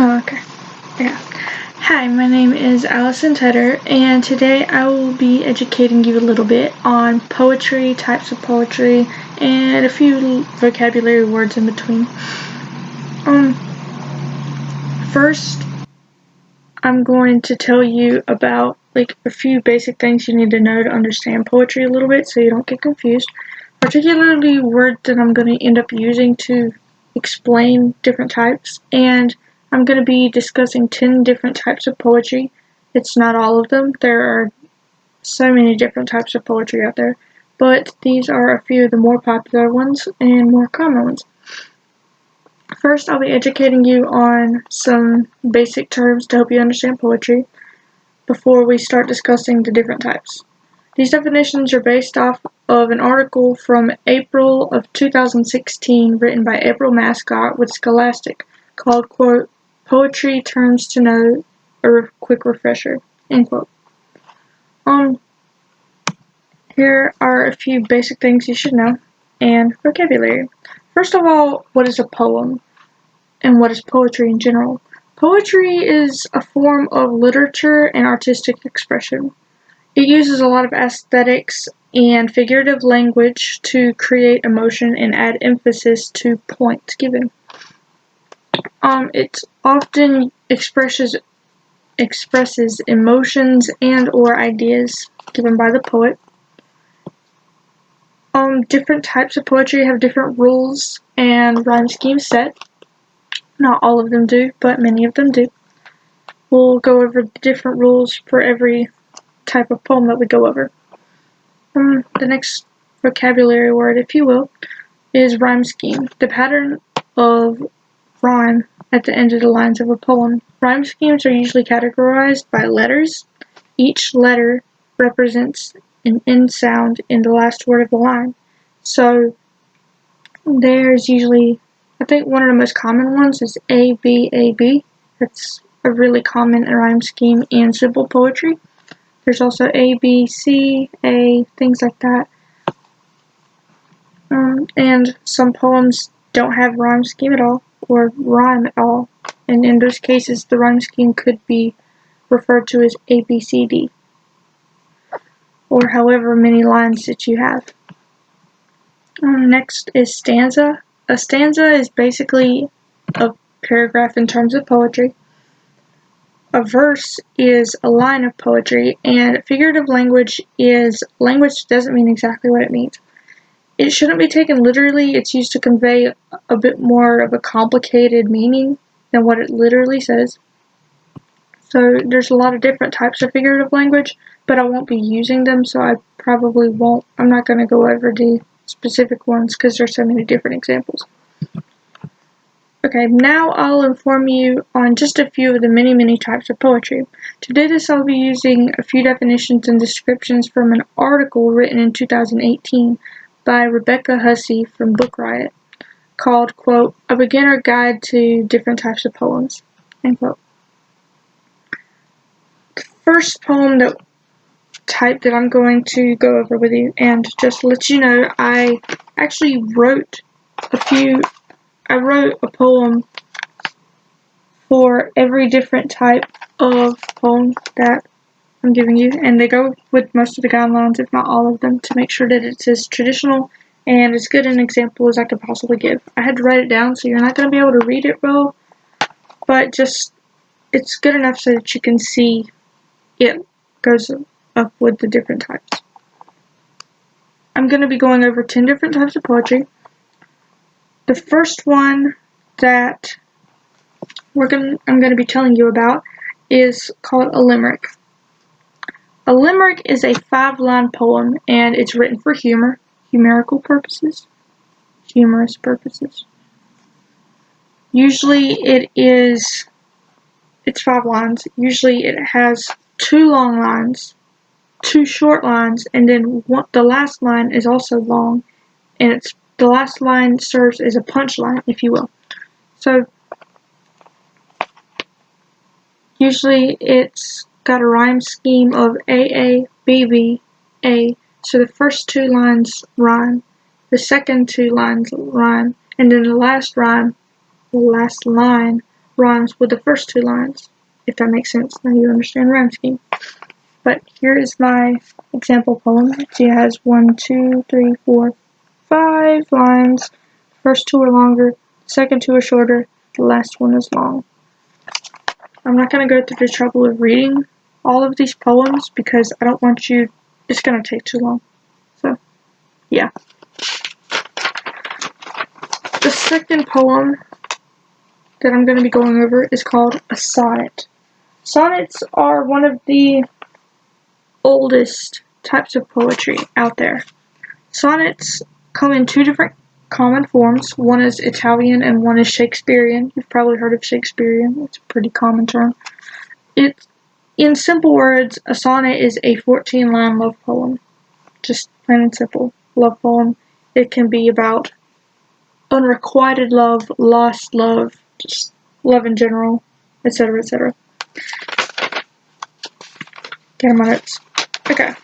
Oh, okay. Yeah. Hi, my name is Allison Tedder, and today I will be educating you a little bit on poetry, types of poetry, and a few vocabulary words in between. First, I'm going to tell you about a few basic things you need to know to understand poetry a little bit so you don't get confused, particularly words that I'm going to end up using to explain different types, and I'm going to be discussing 10 different types of poetry. It's not all of them. There are so many different types of poetry out there, but these are a few of the more popular ones and more common ones. First, I'll be educating you on some basic terms to help you understand poetry before we start discussing the different types. These definitions are based off of an article from April of 2016 written by April Mascott with Scholastic called, quote, Poetry Terms to Know, a Quick Refresher, end quote. Here are a few basic things you should know, and vocabulary. First of all, what is a poem, and what is poetry in general? Poetry is a form of literature and artistic expression. It uses a lot of aesthetics and figurative language to create emotion and add emphasis to points given. It often expresses emotions and or ideas given by the poet. Different types of poetry have different rules and rhyme schemes set. Not all of them do, but many of them do. We'll go over the different rules for every type of poem that we go over. The next vocabulary word, if you will, is rhyme scheme, the pattern of rhyme at the end of the lines of a poem. Rhyme schemes are usually categorized by letters. Each letter represents an end sound in the last word of the line. So there's usually, I think one of the most common ones is A, B, A, B. That's a really common rhyme scheme in simple poetry. There's also A, B, C, A, things like that. And some poems don't have rhyme scheme at all, or rhyme at all. And in those cases, the rhyme scheme could be referred to as A, B, C, D, or however many lines that you have. Next is stanza. A stanza is basically a paragraph in terms of poetry. A verse is a line of poetry, and figurative language is language that doesn't mean exactly what it means. It shouldn't be taken literally. It's used to convey a bit more of a complicated meaning than what it literally says. So there's a lot of different types of figurative language, but I won't be using them, so I probably won't. I'm not going to go over the specific ones because there's so many different examples. Okay, now I'll inform you on just a few of the many types of poetry. To do this, I'll be using a few definitions and descriptions from an article written in 2018 by Rebecca Hussey from Book Riot called, quote, A Beginner Guide to Different Types of Poems, end quote. The first poem type that I'm going to go over with you, and just to let you know, I actually wrote a poem for every different type of poem that I'm giving you, and they go with most of the guidelines, if not all of them, to make sure that it's as traditional and as good an example as I could possibly give. I had to write it down, so you're not going to be able to read it well, but just it's good enough so that you can see it goes up with the different types. I'm going to be going over 10 different types of poetry. The first one that I'm going to be telling you about is called a limerick. A limerick is a 5-line poem, and it's written for humorous purposes. Usually it's 5 lines. Usually it has 2 long lines, 2 short lines, and then the last line is also long, and the last line serves as a punchline, if you will. So usually it's got a rhyme scheme of AA, BB, A. So the first 2 lines rhyme, the second 2 lines rhyme, and then the last line rhymes with the first two lines, if that makes sense. Now you understand rhyme scheme. But here is my example poem. It has 1, 2, 3, 4, 5 lines. First two are longer, second two are shorter, the last one is long. I'm not going to go through the trouble of reading all of these poems because I don't want you, it's going to take too long. So, yeah. The second poem that I'm going to be going over is called a sonnet. Sonnets are one of the oldest types of poetry out there. Sonnets come in two different common forms. One is Italian and one is Shakespearean. You've probably heard of Shakespearean. It's a pretty common term. In simple words, a sonnet is a 14-line love poem. Just plain and simple. Love poem. It can be about unrequited love, lost love, just love in general, etc., etc. Get my notes. Okay.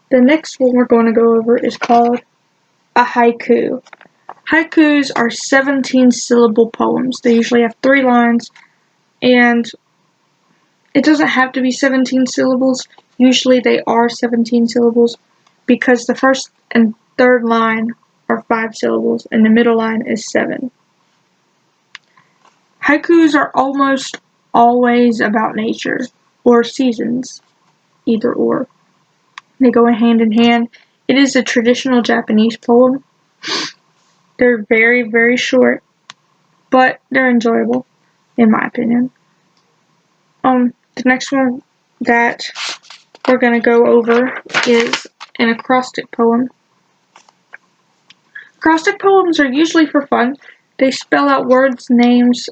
The next one we're going to go over is called a haiku. Haikus are 17-syllable poems. They usually have 3 lines, and it doesn't have to be 17 syllables. Usually they are 17 syllables because the first and third line are 5 syllables, and the middle line is 7. Haikus are almost always about nature or seasons, either or. They go hand in hand. It is a traditional Japanese poem. They're very, very short, but they're enjoyable, in my opinion. The next one that we're going to go over is an acrostic poem. Acrostic poems are usually for fun. They spell out words, names,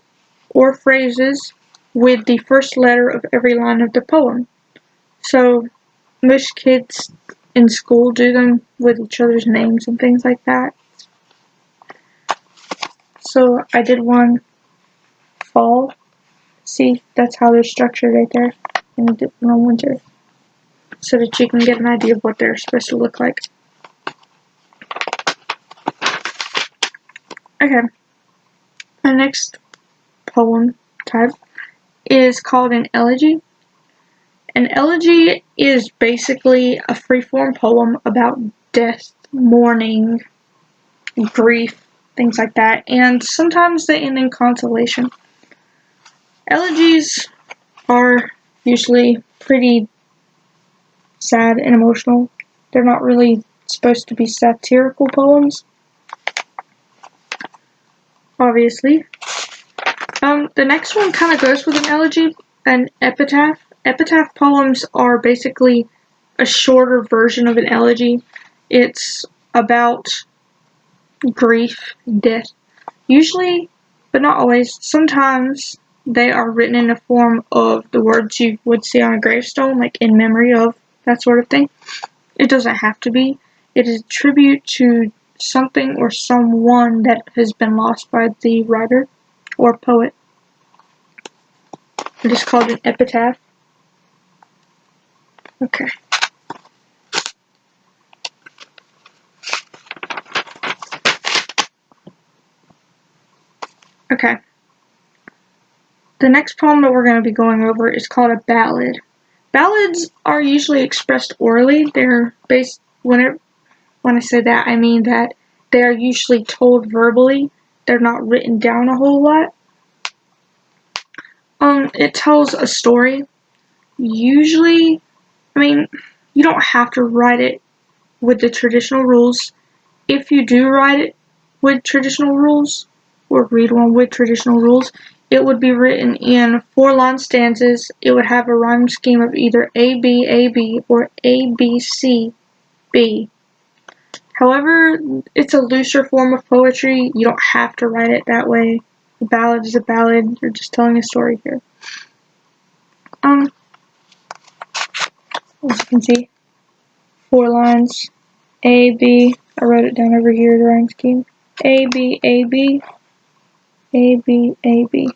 or phrases with the first letter of every line of the poem. So most kids in school do them with each other's names and things like that. So I did one fall. See, that's how they're structured right there. And I did one on winter. So that you can get an idea of what they're supposed to look like. Okay. My next poem type is called an elegy. An elegy is basically a freeform poem about death, mourning, grief, things like that, and sometimes they end in consolation. Elegies are usually pretty sad and emotional. They're not really supposed to be satirical poems, obviously. The next one kind of goes with an elegy, an epitaph. Epitaph poems are basically a shorter version of an elegy. It's about grief, death. Usually, but not always, sometimes they are written in the form of the words you would see on a gravestone, like in memory of, that sort of thing. It doesn't have to be. It is a tribute to something or someone that has been lost by the writer or poet. It is called an epitaph. Okay. Okay. The next poem that we're going to be going over is called a ballad. Ballads are usually expressed orally. They're based, when I say that, I mean that they are usually told verbally. They're not written down a whole lot. It tells a story. Usually, you don't have to write it with the traditional rules. If you do write it with traditional rules, or read one with traditional rules, it would be written in 4-line stanzas. It would have a rhyme scheme of either A, B, A, B, or A, B, C, B. However, it's a looser form of poetry. You don't have to write it that way. A ballad is a ballad. You're just telling a story here. As you can see, 4 lines. A, B. I wrote it down over here, the rhyme scheme. A, B, A, B. A, B, A, B.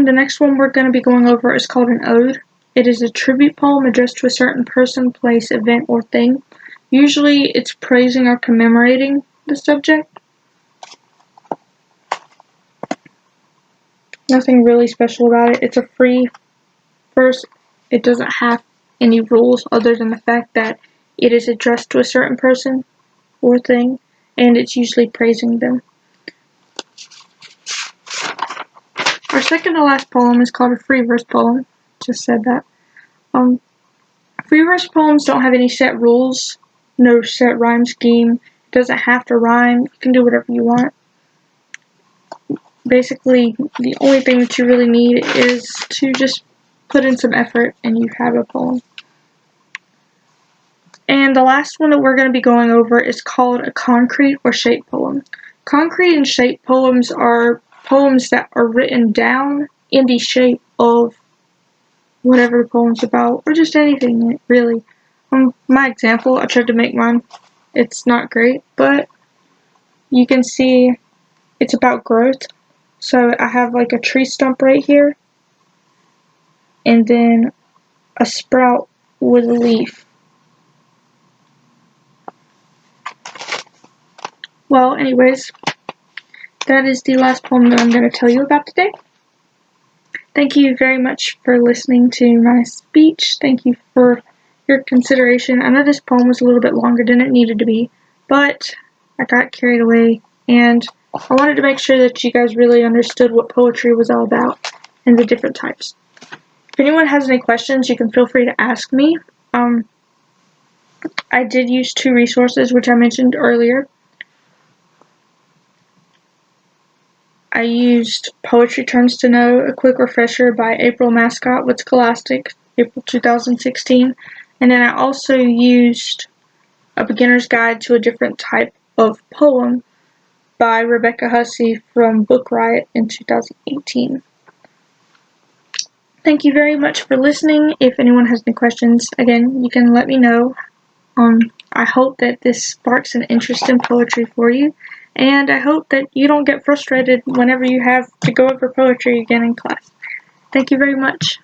The next one we're going to be going over is called an ode. It is a tribute poem addressed to a certain person, place, event, or thing. Usually it's praising or commemorating the subject. Nothing really special about it. It's a free verse. It doesn't have any rules other than the fact that it is addressed to a certain person or thing, and it's usually praising them. Our second to last poem is called a free verse poem. Just said that. Free verse poems don't have any set rules, no set rhyme scheme. It doesn't have to rhyme. You can do whatever you want. Basically, the only thing that you really need is to just put in some effort and you have a poem. And the last one that we're going to be going over is called a concrete or shape poem. Concrete and shape poems are poems that are written down in the shape of whatever the poem's about, or just anything, really. My example, I tried to make mine. It's not great, but you can see it's about growth. So I have like a tree stump right here, and then a sprout with a leaf. Well, anyways, that is the last poem that I'm going to tell you about today. Thank you very much for listening to my speech. Thank you for your consideration. I know this poem was a little bit longer than it needed to be, but I got carried away, and I wanted to make sure that you guys really understood what poetry was all about and the different types. If anyone has any questions, you can feel free to ask me. I did use 2 resources, which I mentioned earlier. I used Poetry Terms to Know, A Quick Refresher by April Mascott with Scholastic, April 2016. And then I also used A Beginner's Guide to a Different Type of Poem by Rebecca Hussey from Book Riot in 2018. Thank you very much for listening. If anyone has any questions, again, you can let me know. I hope that this sparks an interest in poetry for you, and I hope that you don't get frustrated whenever you have to go over poetry again in class. Thank you very much.